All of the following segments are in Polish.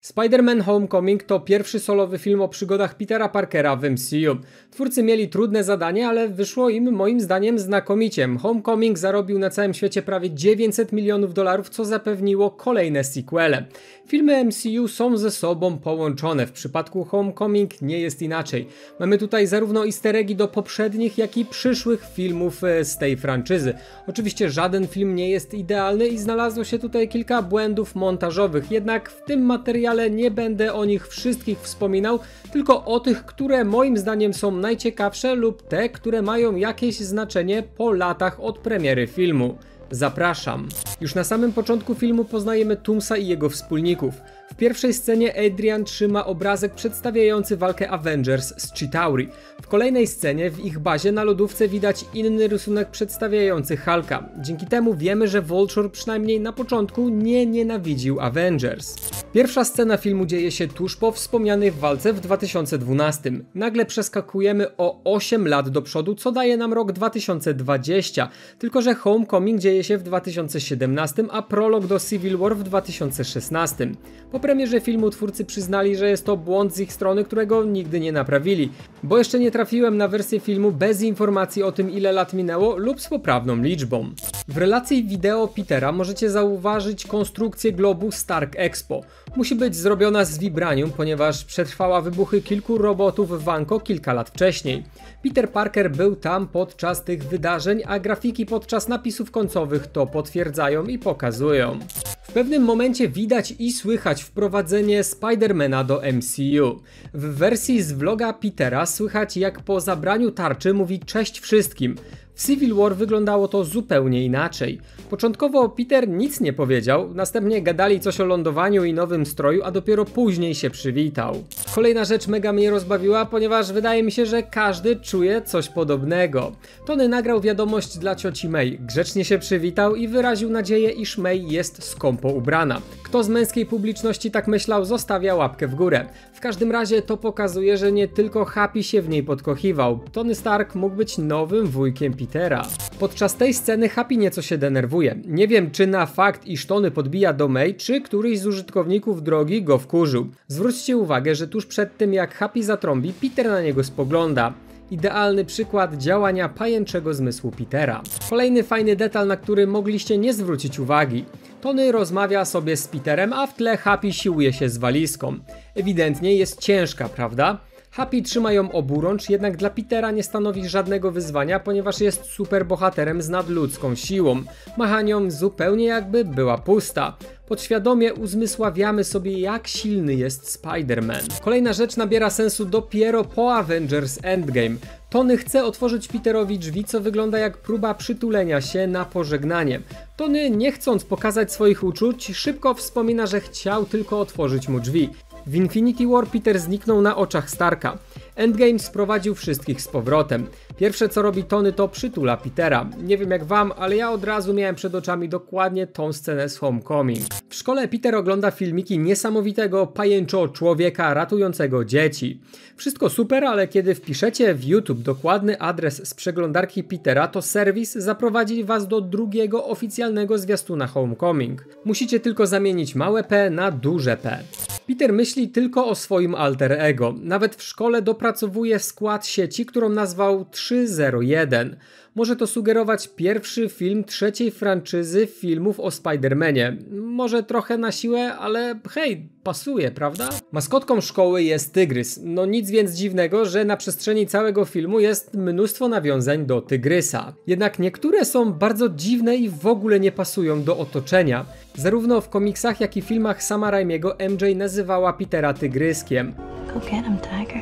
Spider-Man Homecoming to pierwszy solowy film o przygodach Petera Parkera w MCU. Twórcy mieli trudne zadanie, ale wyszło im moim zdaniem znakomicie. Homecoming zarobił na całym świecie prawie $900 milionów, co zapewniło kolejne sequele. Filmy MCU są ze sobą połączone, w przypadku Homecoming nie jest inaczej. Mamy tutaj zarówno easter eggi do poprzednich, jak i przyszłych filmów z tej franczyzy. Oczywiście żaden film nie jest idealny i znalazło się tutaj kilka błędów montażowych, jednak w tym materiale nie będę o nich wszystkich wspominał, tylko o tych, które moim zdaniem są najciekawsze lub te, które mają jakieś znaczenie po latach od premiery filmu. Zapraszam. Już na samym początku filmu poznajemy Doomsa i jego wspólników. W pierwszej scenie Adrian trzyma obrazek przedstawiający walkę Avengers z Chitauri. W kolejnej scenie w ich bazie na lodówce widać inny rysunek przedstawiający Hulka. Dzięki temu wiemy, że Vulture przynajmniej na początku nie nienawidził Avengers. Pierwsza scena filmu dzieje się tuż po wspomnianej walce w 2012. Nagle przeskakujemy o 8 lat do przodu, co daje nam rok 2020. Tylko że Homecoming dzieje się w 2017, a prolog do Civil War w 2016. Po premierze filmu twórcy przyznali, że jest to błąd z ich strony, którego nigdy nie naprawili, bo jeszcze nie trafiłem na wersję filmu bez informacji o tym, ile lat minęło lub z poprawną liczbą. W relacji wideo Petera możecie zauważyć konstrukcję globu Stark Expo. Musi być zrobiona z vibranium, ponieważ przetrwała wybuchy kilku robotów w Vanco kilka lat wcześniej. Peter Parker był tam podczas tych wydarzeń, a grafiki podczas napisów końcowych to potwierdzają i pokazują. W pewnym momencie widać i słychać wprowadzenie Spidermana do MCU. W wersji z vloga Petera słychać, jak po zabraniu tarczy mówi cześć wszystkim. W Civil War wyglądało to zupełnie inaczej. Początkowo Peter nic nie powiedział, następnie gadali coś o lądowaniu i nowym stroju, a dopiero później się przywitał. Kolejna rzecz mega mnie rozbawiła, ponieważ wydaje mi się, że każdy czuje coś podobnego. Tony nagrał wiadomość dla cioci May, grzecznie się przywitał i wyraził nadzieję, iż May jest skąpo ubrana. Kto z męskiej publiczności tak myślał, zostawia łapkę w górę. W każdym razie to pokazuje, że nie tylko Happy się w niej podkochiwał. Tony Stark mógł być nowym wujkiem Petera. Podczas tej sceny Happy nieco się denerwuje. Nie wiem, czy na fakt, iż Tony podbija do May, czy któryś z użytkowników drogi go wkurzył. Zwróćcie uwagę, że tuż przed tym jak Happy zatrąbi, Peter na niego spogląda. Idealny przykład działania pajęczego zmysłu Petera. Kolejny fajny detal, na który mogliście nie zwrócić uwagi. Tony rozmawia sobie z Peterem, a w tle Happy siłuje się z walizką. Ewidentnie jest ciężka, prawda? Happy trzyma ją oburącz, jednak dla Petera nie stanowi żadnego wyzwania, ponieważ jest superbohaterem z nadludzką siłą. Macha nią zupełnie jakby była pusta. Podświadomie uzmysławiamy sobie, jak silny jest Spider-Man. Kolejna rzecz nabiera sensu dopiero po Avengers Endgame. Tony chce otworzyć Peterowi drzwi, co wygląda jak próba przytulenia się na pożegnanie. Tony, nie chcąc pokazać swoich uczuć, szybko wspomina, że chciał tylko otworzyć mu drzwi. W Infinity War Peter zniknął na oczach Starka. Endgame sprowadził wszystkich z powrotem. Pierwsze co robi Tony to przytula Petera. Nie wiem jak wam, ale ja od razu miałem przed oczami dokładnie tą scenę z Homecoming. W szkole Peter ogląda filmiki niesamowitego pajęczo człowieka ratującego dzieci. Wszystko super, ale kiedy wpiszecie w YouTube dokładny adres z przeglądarki Petera, to serwis zaprowadzi was do drugiego oficjalnego zwiastuna Homecoming. Musicie tylko zamienić małe P na duże P. Peter myśli tylko o swoim alter ego. Nawet w szkole dopracowuje skład sieci, którą nazwał 301. Może to sugerować pierwszy film trzeciej franczyzy filmów o Spider-Manie. Może trochę na siłę, ale hej, pasuje, prawda? Maskotką szkoły jest tygrys. No nic więc dziwnego, że na przestrzeni całego filmu jest mnóstwo nawiązań do tygrysa. Jednak niektóre są bardzo dziwne i w ogóle nie pasują do otoczenia. Zarówno w komiksach, jak i filmach Sama Raimiego MJ nazywała Petera tygryskiem. Go get him, Tiger.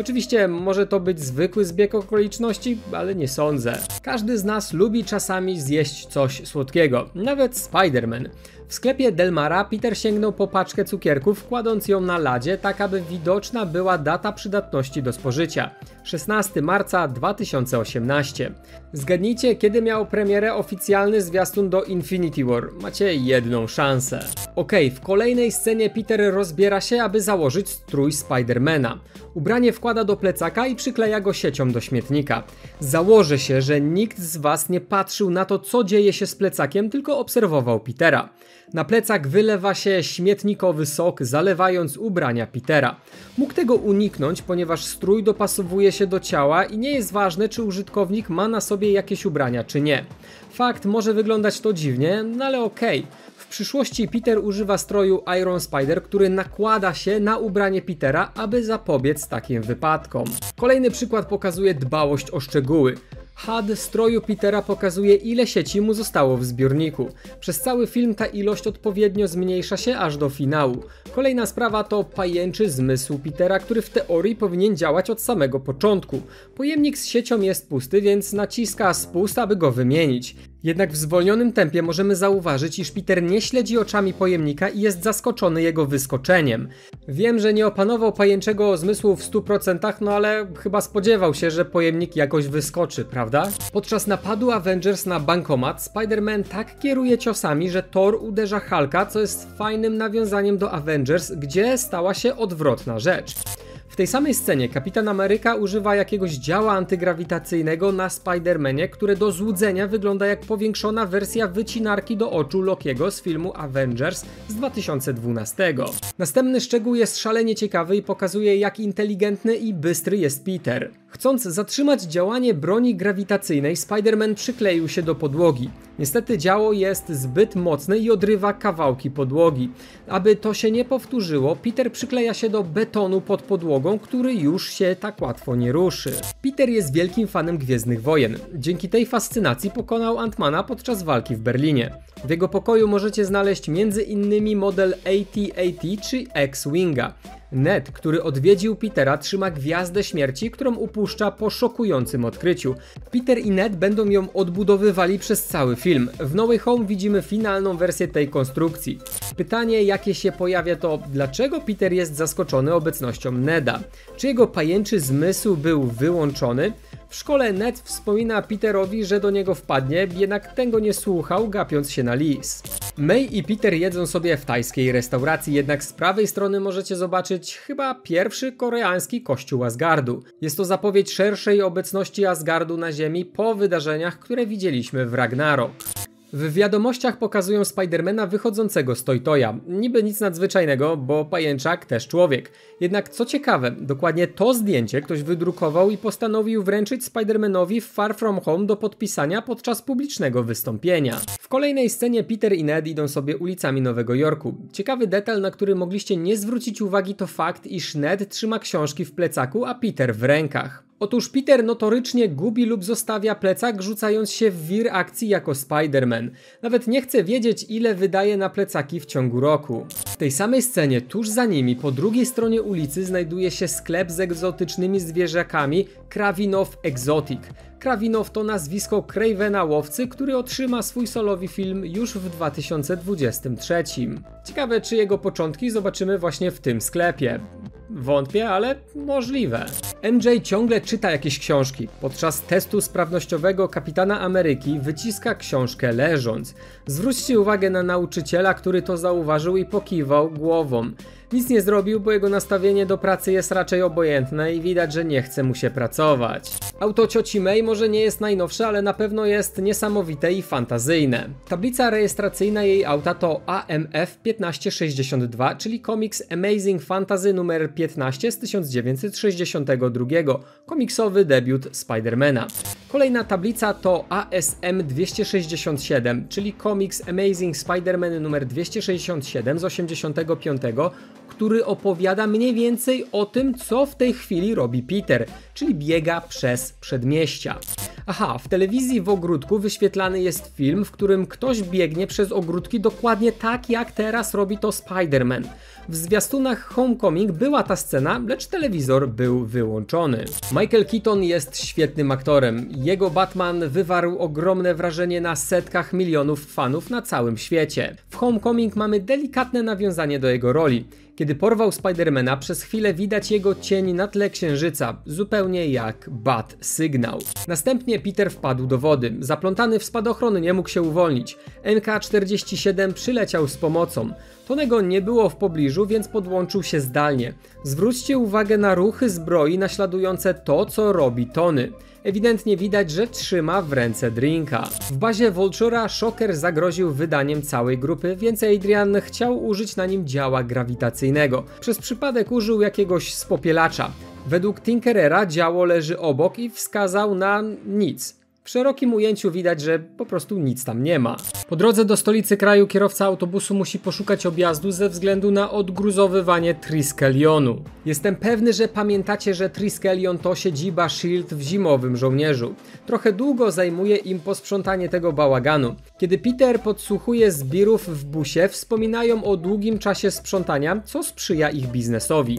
Oczywiście może to być zwykły zbieg okoliczności, ale nie sądzę. Każdy z nas lubi czasami zjeść coś słodkiego, nawet Spider-Man. W sklepie Delmara Peter sięgnął po paczkę cukierków, kładąc ją na ladzie, tak aby widoczna była data przydatności do spożycia. 16 marca 2018. Zgadnijcie, kiedy miał premierę oficjalny zwiastun do Infinity War. Macie jedną szansę. Okej, w kolejnej scenie Peter rozbiera się, aby założyć strój Spidermana. Ubranie wkłada do plecaka i przykleja go siecią do śmietnika. Założę się, że nikt z was nie patrzył na to, co dzieje się z plecakiem, tylko obserwował Petera. Na plecak wylewa się śmietnikowy sok, zalewając ubrania Petera. Mógł tego uniknąć, ponieważ strój dopasowuje się do ciała i nie jest ważne, czy użytkownik ma na sobie jakieś ubrania, czy nie. Fakt, może wyglądać to dziwnie, no ale okej. W przyszłości Peter używa stroju Iron Spider, który nakłada się na ubranie Petera, aby zapobiec takim wypadkom. Kolejny przykład pokazuje dbałość o szczegóły. HUD stroju Petera pokazuje, ile sieci mu zostało w zbiorniku. Przez cały film ta ilość odpowiednio zmniejsza się aż do finału. Kolejna sprawa to pajęczy zmysł Petera, który w teorii powinien działać od samego początku. Pojemnik z siecią jest pusty, więc naciska spust, aby go wymienić. Jednak w zwolnionym tempie możemy zauważyć, iż Peter nie śledzi oczami pojemnika i jest zaskoczony jego wyskoczeniem. Wiem, że nie opanował pajęczego zmysłu w 100%, no ale chyba spodziewał się, że pojemnik jakoś wyskoczy, prawda? Podczas napadu Avengers na bankomat, Spider-Man tak kieruje ciosami, że Thor uderza Hulka, co jest fajnym nawiązaniem do Avengers, gdzie stała się odwrotna rzecz. W tej samej scenie Kapitan Ameryka używa jakiegoś działa antygrawitacyjnego na Spider-Manie, które do złudzenia wygląda jak powiększona wersja wycinarki do oczu Lokiego z filmu Avengers z 2012. Następny szczegół jest szalenie ciekawy i pokazuje, jak inteligentny i bystry jest Peter. Chcąc zatrzymać działanie broni grawitacyjnej, Spider-Man przykleił się do podłogi. Niestety działo jest zbyt mocne i odrywa kawałki podłogi. Aby to się nie powtórzyło, Peter przykleja się do betonu pod podłogą, który już się tak łatwo nie ruszy. Peter jest wielkim fanem Gwiezdnych Wojen. Dzięki tej fascynacji pokonał Ant-Mana podczas walki w Berlinie. W jego pokoju możecie znaleźć m.in. model AT-AT czy X-Winga. Ned, który odwiedził Petera, trzyma Gwiazdę Śmierci, którą upuszcza po szokującym odkryciu. Peter i Ned będą ją odbudowywali przez cały film. W No Way Home widzimy finalną wersję tej konstrukcji. Pytanie, jakie się pojawia, to dlaczego Peter jest zaskoczony obecnością Neda? Czy jego pajęczy zmysł był wyłączony? W szkole Ned wspomina Peterowi, że do niego wpadnie, jednak ten go nie słuchał, gapiąc się na lis. May i Peter jedzą sobie w tajskiej restauracji, jednak z prawej strony możecie zobaczyć chyba pierwszy koreański kościół Asgardu. Jest to zapowiedź szerszej obecności Asgardu na Ziemi po wydarzeniach, które widzieliśmy w Ragnarok. W wiadomościach pokazują Spidermana wychodzącego z Toy-Toya. Niby nic nadzwyczajnego, bo pajęczak też człowiek. Jednak co ciekawe, dokładnie to zdjęcie ktoś wydrukował i postanowił wręczyć Spidermanowi w Far From Home do podpisania podczas publicznego wystąpienia. W kolejnej scenie Peter i Ned idą sobie ulicami Nowego Jorku. Ciekawy detal, na który mogliście nie zwrócić uwagi, to fakt, iż Ned trzyma książki w plecaku, a Peter w rękach. Otóż Peter notorycznie gubi lub zostawia plecak, rzucając się w wir akcji jako Spider-Man. Nawet nie chce wiedzieć, ile wydaje na plecaki w ciągu roku. W tej samej scenie, tuż za nimi, po drugiej stronie ulicy, znajduje się sklep z egzotycznymi zwierzakami Kravinov Exotic. Kravinov to nazwisko Cravena łowcy, który otrzyma swój solowy film już w 2023. Ciekawe, czy jego początki zobaczymy właśnie w tym sklepie. Wątpię, ale możliwe. MJ ciągle czyta jakieś książki. Podczas testu sprawnościowego Kapitana Ameryki wyciska książkę leżąc. Zwróćcie uwagę na nauczyciela, który to zauważył i pokiwał głową. Nic nie zrobił, bo jego nastawienie do pracy jest raczej obojętne i widać, że nie chce mu się pracować. Auto cioci May może nie jest najnowsze, ale na pewno jest niesamowite i fantazyjne. Tablica rejestracyjna jej auta to AMF 1562, czyli komiks Amazing Fantasy numer 15 z 1962, komiksowy debiut Spidermana. Kolejna tablica to ASM 267, czyli komiks Amazing Spider-Man numer 267 z 85, który opowiada mniej więcej o tym, co w tej chwili robi Peter, czyli biega przez przedmieścia. Aha, w telewizji w ogródku wyświetlany jest film, w którym ktoś biegnie przez ogródki dokładnie tak, jak teraz robi to Spider-Man. W zwiastunach Homecoming była ta scena, lecz telewizor był wyłączony. Michael Keaton jest świetnym aktorem. Jego Batman wywarł ogromne wrażenie na setkach milionów fanów na całym świecie. W Homecoming mamy delikatne nawiązanie do jego roli. Kiedy porwał Spidermana, przez chwilę widać jego cień na tle księżyca, zupełnie jak Bat-sygnał. Następnie Peter wpadł do wody. Zaplątany w spadochron nie mógł się uwolnić. MK-47 przyleciał z pomocą. Tonego nie było w pobliżu, więc podłączył się zdalnie. Zwróćcie uwagę na ruchy zbroi naśladujące to, co robi Tony. Ewidentnie widać, że trzyma w ręce drinka. W bazie Vulture'a Shocker zagroził wydaniem całej grupy, więc Adrian chciał użyć na nim działa grawitacyjnego. Przez przypadek użył jakiegoś spopielacza. Według Tinkerera działo leży obok i wskazał na nic. W szerokim ujęciu widać, że po prostu nic tam nie ma. Po drodze do stolicy kraju kierowca autobusu musi poszukać objazdu ze względu na odgruzowywanie Triskelionu. Jestem pewny, że pamiętacie, że Triskelion to siedziba S.H.I.E.L.D. w Zimowym Żołnierzu. Trochę długo zajmuje im posprzątanie tego bałaganu. Kiedy Peter podsłuchuje zbirów w busie, wspominają o długim czasie sprzątania, co sprzyja ich biznesowi.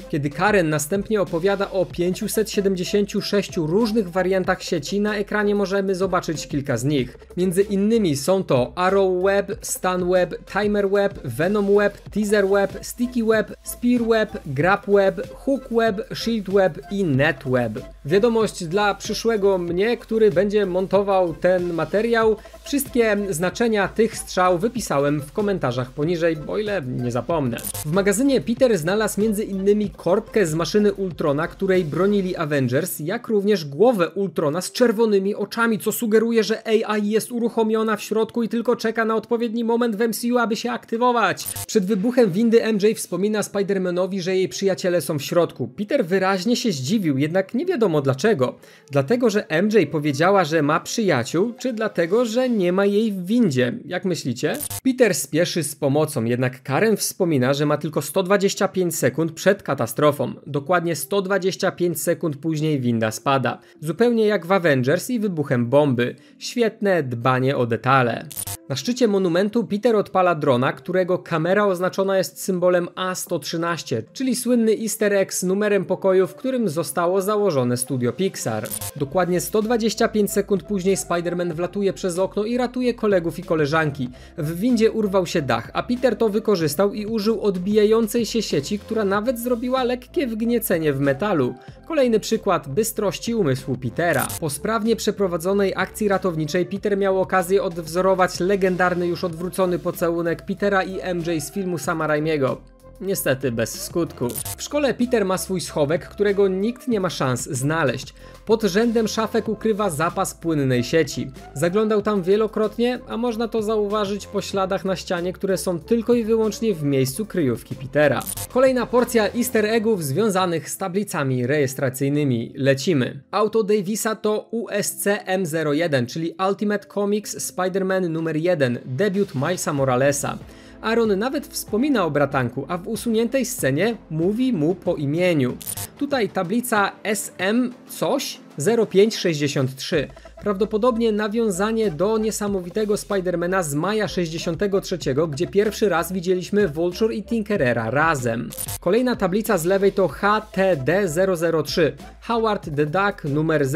Kiedy Karen następnie opowiada o 576 różnych wariantach sieci, na ekranie możemy zobaczyć kilka z nich. Między innymi są to Arrow Web, Stun Web, Timer Web, Venom Web, Teaser Web, Sticky Web, Spear Web, Grab Web, Hook Web, Shield Web i Net Web. Wiadomość dla przyszłego mnie, który będzie montował ten materiał. Wszystkie znaczenia tych strzał wypisałem w komentarzach poniżej, o ile nie zapomnę. W magazynie Peter znalazł między innymi korbkę z maszyny Ultrona, której bronili Avengers, jak również głowę Ultrona z czerwonymi oczami, co sugeruje, że AI jest uruchomiona w środku i tylko czeka na odpowiedni moment w MCU, aby się aktywować. Przed wybuchem windy MJ wspomina Spider-Manowi, że jej przyjaciele są w środku. Peter wyraźnie się zdziwił, jednak nie wiadomo dlaczego. Dlatego, że MJ powiedziała, że ma przyjaciół, czy dlatego, że nie ma jej w windzie? Jak myślicie? Peter spieszy z pomocą, jednak Karen wspomina, że ma tylko 125 sekund przed katastrofą. Dokładnie 125 sekund później winda spada. Zupełnie jak w Avengers i wybuchem bomby. Świetne dbanie o detale. Na szczycie monumentu Peter odpala drona, którego kamera oznaczona jest symbolem A113, czyli słynny easter egg z numerem pokoju, w którym zostało założone studio Pixar. Dokładnie 125 sekund później Spider-Man wlatuje przez okno i ratuje kolegów i koleżanki. W windzie urwał się dach, a Peter to wykorzystał i użył odbijającej się sieci, która nawet zrobiła lekkie wgniecenie w metalu. Kolejny przykład bystrości umysłu Petera. Po sprawnie przeprowadzonej akcji ratowniczej Peter miał okazję odwzorować legendarny już odwrócony pocałunek Petera i MJ z filmu Sama Raimiego. Niestety bez skutku. W szkole Peter ma swój schowek, którego nikt nie ma szans znaleźć. Pod rzędem szafek ukrywa zapas płynnej sieci. Zaglądał tam wielokrotnie, a można to zauważyć po śladach na ścianie, które są tylko i wyłącznie w miejscu kryjówki Petera. Kolejna porcja easter eggów związanych z tablicami rejestracyjnymi. Lecimy. Auto Davisa to USC M01, czyli Ultimate Comics Spider-Man numer 1, debiut Milesa Moralesa. Aaron nawet wspomina o bratanku, a w usuniętej scenie mówi mu po imieniu. Tutaj tablica SM coś 0563. Prawdopodobnie nawiązanie do niesamowitego Spidermana z maja 63, gdzie pierwszy raz widzieliśmy Vulture i Tinkerera razem. Kolejna tablica z lewej to HTD003, Howard the Duck numer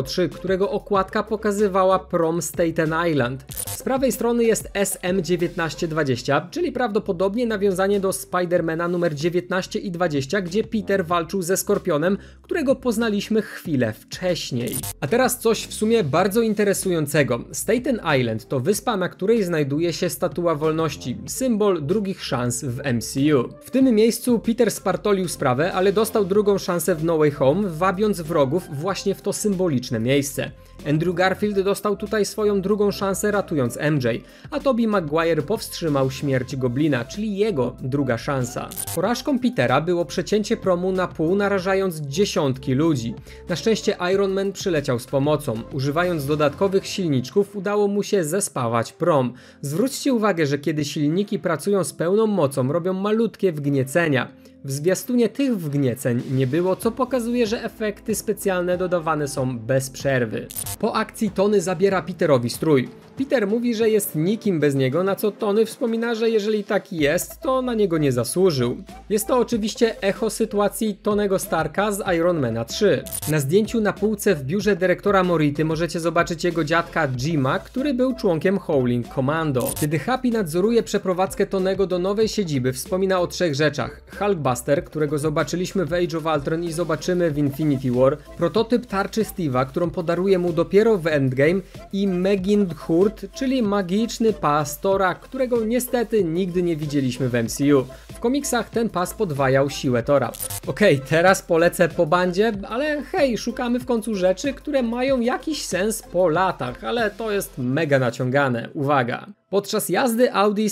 003, którego okładka pokazywała prom Staten Island. Z prawej strony jest SM1920, czyli prawdopodobnie nawiązanie do Spidermana numer 19 i 20, gdzie Peter walczył ze Skorpionem, którego poznaliśmy chwilę wcześniej. A teraz coś w sumie bardzo interesującego. Staten Island to wyspa, na której znajduje się Statua Wolności, symbol drugich szans w MCU. W tym miejscu Peter spartolił sprawę, ale dostał drugą szansę w No Way Home, wabiąc wrogów właśnie w to symboliczne miejsce. Andrew Garfield dostał tutaj swoją drugą szansę, ratując MJ, a Tobey Maguire powstrzymał śmierć Goblina, czyli jego druga szansa. Porażką Petera było przecięcie promu na pół, narażając dziesiątki ludzi. Na szczęście Iron Man przyleciał z pomocą. Używając dodatkowych silniczków udało mu się zespawać prom. Zwróćcie uwagę, że kiedy silniki pracują z pełną mocą, robią malutkie wgniecenia. W zwiastunie tych wgnieceń nie było, co pokazuje, że efekty specjalne dodawane są bez przerwy. Po akcji Tony zabiera Peterowi strój. Peter mówi, że jest nikim bez niego, na co Tony wspomina, że jeżeli tak jest, to na niego nie zasłużył. Jest to oczywiście echo sytuacji Tonego Starka z Iron Mana 3. Na zdjęciu na półce w biurze dyrektora Mority możecie zobaczyć jego dziadka Jima, który był członkiem Howling Commando. Kiedy Happy nadzoruje przeprowadzkę Tonego do nowej siedziby, wspomina o trzech rzeczach. Hulkbuster, którego zobaczyliśmy w Age of Ultron i zobaczymy w Infinity War, prototyp tarczy Steve'a, którą podaruje mu dopiero w Endgame, i Megindhur, Sword, czyli magiczny pas Tora, którego niestety nigdy nie widzieliśmy w MCU. W komiksach ten pas podwajał siłę Tora. Okej, teraz polecę po bandzie, ale hej, szukamy w końcu rzeczy, które mają jakiś sens po latach, ale to jest mega naciągane. Uwaga! Podczas jazdy Audi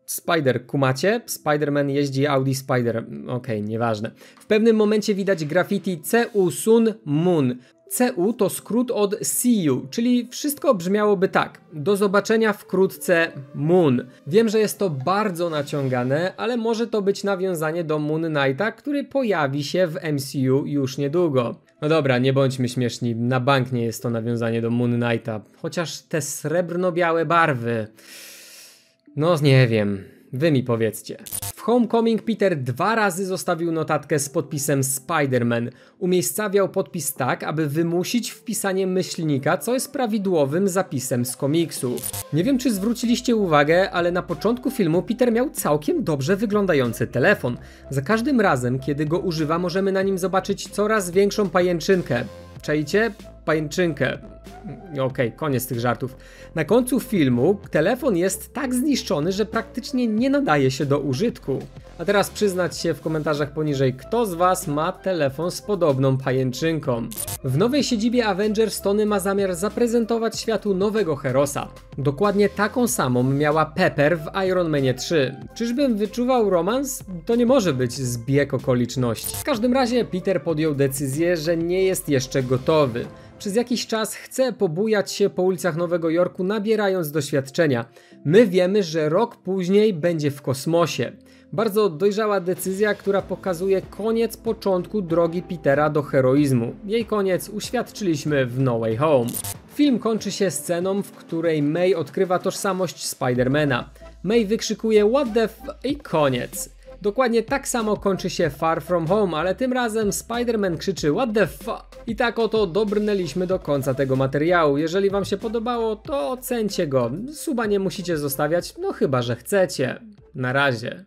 Spider, kumacie? Spider-Man jeździ Audi Spider. Okej, nieważne. W pewnym momencie widać graffiti CU Sun Moon. CU to skrót od See You, czyli wszystko brzmiałoby tak. Do zobaczenia wkrótce Moon. Wiem, że jest to bardzo naciągane, ale może to być nawiązanie do Moon Knighta, który pojawi się w MCU już niedługo. No dobra, nie bądźmy śmieszni, na bank nie jest to nawiązanie do Moon Knighta. Chociaż te srebrno-białe barwy... No nie wiem, wy mi powiedzcie. W Homecoming Peter 2 razy zostawił notatkę z podpisem Spider-Man. Umiejscawiał podpis tak, aby wymusić wpisanie myślnika, co jest prawidłowym zapisem z komiksu. Nie wiem, czy zwróciliście uwagę, ale na początku filmu Peter miał całkiem dobrze wyglądający telefon. Za każdym razem, kiedy go używa, możemy na nim zobaczyć coraz większą pajęczynkę. Czajcie? Pajęczynkę. Okej, koniec tych żartów. Na końcu filmu telefon jest tak zniszczony, że praktycznie nie nadaje się do użytku. A teraz przyznać się w komentarzach poniżej, kto z was ma telefon z podobną pajęczynką. W nowej siedzibie Avengers Tony ma zamiar zaprezentować światu nowego Herosa. Dokładnie taką samą miała Pepper w Iron Manie 3. Czyżbym wyczuwał romans? To nie może być zbieg okoliczności. W każdym razie Peter podjął decyzję, że nie jest jeszcze gotowy. Przez jakiś czas chce pobujać się po ulicach Nowego Jorku, nabierając doświadczenia. My wiemy, że rok później będzie w kosmosie. Bardzo dojrzała decyzja, która pokazuje koniec początku drogi Petera do heroizmu. Jej koniec uświadczyliśmy w No Way Home. Film kończy się sceną, w której May odkrywa tożsamość Spidermana. May wykrzykuje "What the f..." i koniec. Dokładnie tak samo kończy się Far From Home, ale tym razem Spider-Man krzyczy "What the f..." I tak oto dobrnęliśmy do końca tego materiału. Jeżeli wam się podobało, to ocencie go. Suba nie musicie zostawiać, no chyba że chcecie. Na razie.